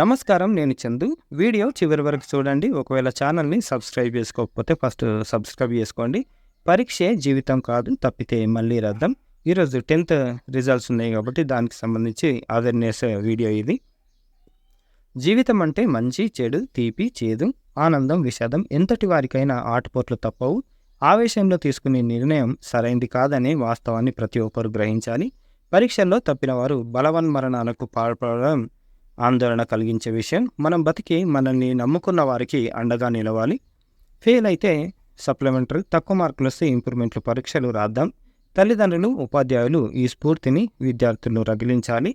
నమస్కారం. నేను చందు. వీడియో చివరి వరకు చూడండి. ఒకవేళ ఛానల్‌ని సబ్స్క్రైబ్ చేసుకోకపోతే ఫస్ట్ సబ్స్క్రైబ్ చేసుకోండి. పరీక్షే జీవితం కాదు, తప్పితే మళ్ళీ రద్దం. ఈరోజు 10th రిజల్ట్స్ ఉన్నాయి కాబట్టి దానికి సంబంధించి అవేర్‌నెస్ వీడియో ఇది. జీవితం అంటే మంచి, చెడు, తీపి, చేదు, ఆనందం, విషాదం ఎంతటి వారికైనా ఆటుపోట్లు తప్పవు. ఆవేశంలో తీసుకునే నిర్ణయం సరైంది కాదనే వాస్తవాన్ని ప్రతి ఒక్కరు గ్రహించాలి. పరీక్షల్లో తప్పిన వారు బలవన్మరణాలకు పాల్పడడం ఆందోళన కలిగించే విషయం. మనం బతికి మనల్ని నమ్ముకున్న వారికి అండగా నిలవాలి. ఫెయిల్ అయితే సప్లిమెంటరీ, తక్కువ మార్కులు వస్తే ఇంప్రూవ్మెంట్లు పరీక్షలు రాద్దాం. తల్లిదండ్రులు, ఉపాధ్యాయులు ఈ స్ఫూర్తిని విద్యార్థులను రగిలించాలి.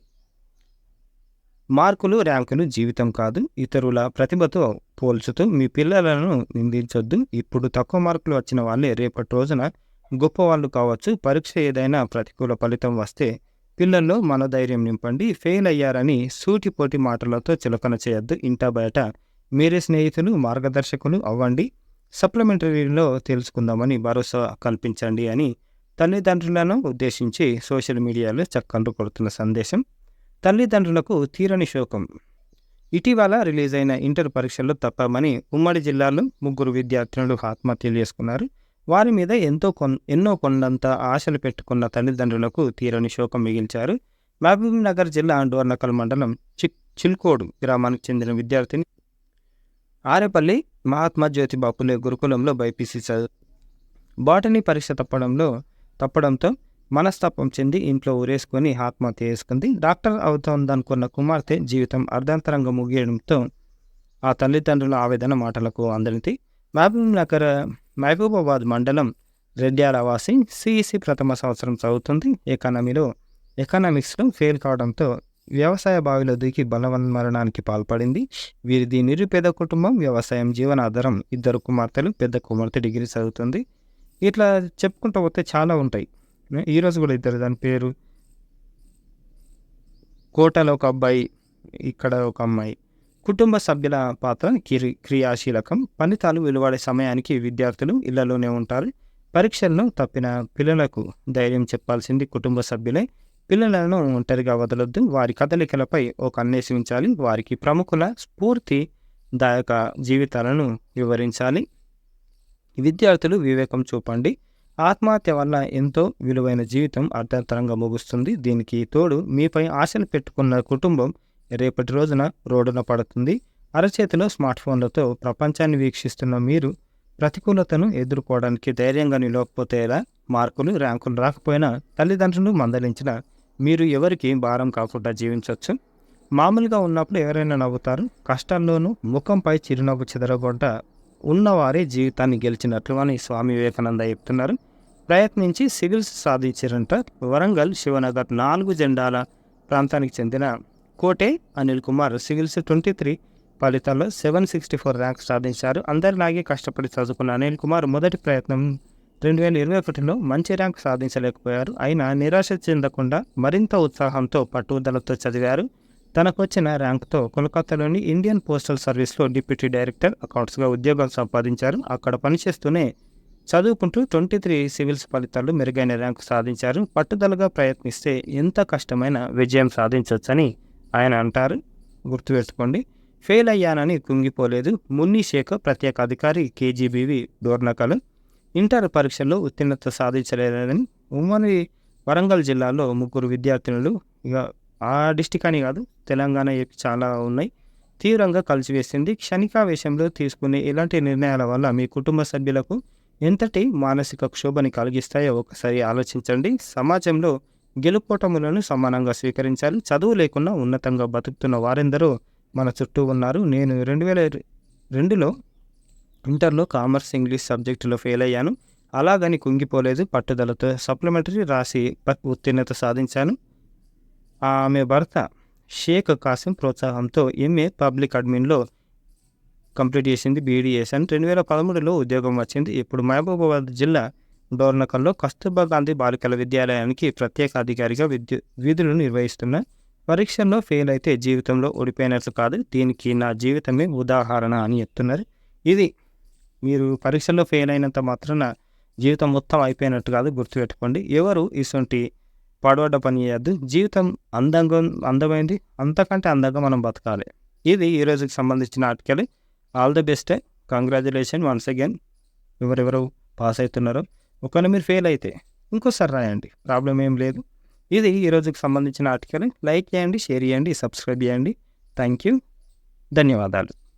మార్కులు, ర్యాంకులు జీవితం కాదు. ఇతరుల ప్రతిభతో పోల్చుతూ మీ పిల్లలను నిందించొద్దు. ఇప్పుడు తక్కువ మార్కులు వచ్చిన వాళ్ళే రేపటి రోజున గొప్పవాళ్ళు కావచ్చు. పరీక్ష ఏదైనా ప్రతికూల ఫలితం వస్తే పిల్లల్లో మనోధైర్యం నింపండి. ఫెయిల్ అయ్యారని సూటిపోటి మాటలతో చులకన చేయొద్దు. ఇంటా బయట మీరే స్నేహితులు, మార్గదర్శకులు అవ్వండి. సప్లిమెంటరీలో తెలుసుకుందామని భరోసా కల్పించండి అని తల్లిదండ్రులను ఉద్దేశించి సోషల్ మీడియాలో చక్కర్లు కొడుతున్న సందేశం. తల్లిదండ్రులకు తీరని శోకం. ఇటీవల రిలీజ్ అయిన ఇంటర్ పరీక్షల్లో తప్పామని ఉమ్మడి జిల్లాలో 3 విద్యార్థినులు ఆత్మహత్యలు చేసుకున్నారు. వారి మీద ఎన్నో కొండంత ఆశలు పెట్టుకున్న తల్లిదండ్రులకు తీరని శోకం మిగిల్చారు. మహబూబ్ నగర్ జిల్లా డోర్నకల్ మండలం చిల్కోడు గ్రామానికి చెందిన విద్యార్థిని ఆరేపల్లి మహాత్మా జ్యోతిబా ఫులే గురుకులంలో బైపీసీ బాటనీ పరీక్ష తప్పడంతో మనస్తాపం చెంది ఇంట్లో ఊరేసుకొని ఆత్మహత్య చేసుకుంది. డాక్టర్ అవుతోందనుకున్న కుమార్తె జీవితం అర్ధాంతరంగా ముగియడంతో ఆ తల్లిదండ్రుల ఆవేదన మాటలకు అందనిది. మహబూబాబాద్ మండలం రెడ్యాలవాసి సిఈసి ప్రథమ సంవత్సరం చదువుతుంది. ఎకనామిక్స్లో ఫెయిల్ కావడంతో వ్యవసాయ బావిలో దూకి బలవన్మరణానికి పాల్పడింది. వీరిది నిరుపేద కుటుంబం, వ్యవసాయం జీవనాధారం. 2 కుమార్తెలు, పెద్ద కుమార్తె డిగ్రీ చదువుతుంది. ఇట్లా చెప్పుకుంటూ పోతే చాలా ఉంటాయి. ఈరోజు కూడా దాని పేరు కోటలో ఒక అబ్బాయి, ఇక్కడ ఒక అమ్మాయి. కుటుంబ సభ్యుల పాత్ర క్రియాశీలకం. ఫలితాలు వెలువడే సమయానికి విద్యార్థులు ఇళ్లలోనే ఉంటారు. పరీక్షల్లో తప్పిన పిల్లలకు ధైర్యం చెప్పాల్సింది కుటుంబ సభ్యులే. పిల్లలను ఒంటరిగా వదలొద్దు. వారి కదలికలపై ఒక కన్నేసి ఉంచాలి. వారికి ప్రముఖుల స్ఫూర్తిదాయక జీవితాలను వివరించాలి. విద్యార్థులు వివేకం చూపండి. ఆత్మహత్య వల్ల ఎంతో విలువైన జీవితం అర్ధాంతరంగా ముగుస్తుంది. దీనికి తోడు మీపై ఆశలు పెట్టుకున్న కుటుంబం రేపటి రోజున రోడ్డున పడుతుంది. అరచేతిలో స్మార్ట్ ఫోన్లతో ప్రపంచాన్ని వీక్షిస్తున్న మీరు ప్రతికూలతను ఎదుర్కోవడానికి ధైర్యంగా నిలవకపోతే ఎలా? మార్కులు, ర్యాంకులు రాకపోయినా తల్లిదండ్రులు మందలించిన మీరు ఎవరికి భారం కాకుండా జీవించవచ్చు. మామూలుగా ఉన్నప్పుడు ఎవరైనా నవ్వుతారు. కష్టాల్లోనూ ముఖంపై చిరునవ్వు చెదరగొంట ఉన్నవారే జీవితాన్ని గెలిచినట్లు అని స్వామి వివేకానంద చెప్తున్నారు. ప్రయత్నించి సివిల్స్ సాధించారంట. వరంగల్ శివనగర్ 4 జెండాల ప్రాంతానికి చెందిన కోటే అనిల్ కుమార్ సివిల్స్ 23 ఫలితాల్లో 764 ర్యాంక్ సాధించారు. అందరిలాగే కష్టపడి చదువుకున్న అనిల్ కుమార్ మొదటి ప్రయత్నం 2021లో మంచి ర్యాంక్ సాధించలేకపోయారు. అయినా నిరాశ చెందకుండా మరింత ఉత్సాహంతో పట్టుదలతో చదివారు. తనకొచ్చిన ర్యాంకుతో కోల్కతాలోని ఇండియన్ పోస్టల్ సర్వీస్లో డిప్యూటీ డైరెక్టర్ అకౌంట్స్గా ఉద్యోగం సంపాదించారు. అక్కడ పనిచేస్తూనే చదువుకుంటూ 23 సివిల్స్ ఫలితాల్లో మెరుగైన ర్యాంకు సాధించారు. పట్టుదలగా ప్రయత్నిస్తే ఎంత కష్టమైన విజయం సాధించవచ్చని ఆయన అంటారు. గుర్తుపెట్టుకోండి. ఫెయిల్ అయ్యానని కుంగిపోలేదు. మున్ని శేఖర్, ప్రత్యేక అధికారి, కేజీబీవి డోర్నకల్. ఇంటర్ పరీక్షల్లో ఉత్తీర్ణత సాధించలేదని ఉమ్మడి వరంగల్ జిల్లాలో 3 విద్యార్థినులు, ఇక ఆ డిస్టిక్ అని కాదు, తెలంగాణ చాలా ఉన్నాయి, తీవ్రంగా కలిసివేసింది. క్షణికావేశంలో తీసుకునే ఇలాంటి నిర్ణయాల వల్ల మీ కుటుంబ సభ్యులకు ఎంతటి మానసిక క్షోభని కలిగిస్తాయో ఒకసారి ఆలోచించండి. సమాజంలో గెలుపోటములను సమానంగా స్వీకరించాలి. చదువు లేకుండా ఉన్నతంగా బతుకుతున్న వారెందరో మన చుట్టూ ఉన్నారు. నేను 2002లో ఇంటర్లో కామర్స్, ఇంగ్లీష్ సబ్జెక్టులో ఫెయిల్ అయ్యాను. అలాగని కుంగిపోలేదు. పట్టుదలతో సప్లిమెంటరీ రాసి ఉత్తీర్ణత సాధించాను. ఆమె భర్త షేక్ కాసిం ప్రోత్సాహంతో ఎంఏ పబ్లిక్ అడ్మిన్లో కంప్లీట్ చేసింది. బీఈడీ చేశాను. 2013లో ఉద్యోగం వచ్చింది. ఇప్పుడు మహబూబాబాద్ జిల్లా డోర్నకల్లో కస్తూర్బా గాంధీ బాలికల విద్యాలయానికి ప్రత్యేక అధికారిగా విధులు నిర్వహిస్తున్న. పరీక్షల్లో ఫెయిల్ అయితే జీవితంలో ఓడిపోయినట్లు కాదు, దీనికి నా జీవితమే ఉదాహరణ అని చెప్తున్నారు. ఇది మీరు పరీక్షల్లో ఫెయిల్ అయినంత మాత్రాన జీవితం మొత్తం అయిపోయినట్టు కాదు, గుర్తుపెట్టుకోండి. ఎవరు ఇటువంటి పడవడ్డ పని చేయద్దు. జీవితం అందమైంది, అంతకంటే అందంగా మనం బతకాలి. ఇది ఈ రోజుకి సంబంధించిన article. All the best, congratulation once again. ఎవరెవరు పాస్ అవుతున్నారో, ఒకవేళ మీరు ఫెయిల్ అయితే ఇంకోసారి రాయండి, ప్రాబ్లం ఏం లేదు. ఇది ఈ రోజుకి సంబంధించిన ఆర్టికల్. లైక్ చేయండి, షేర్ చేయండి, సబ్స్క్రైబ్ చేయండి. థ్యాంక్ యూ, ధన్యవాదాలు.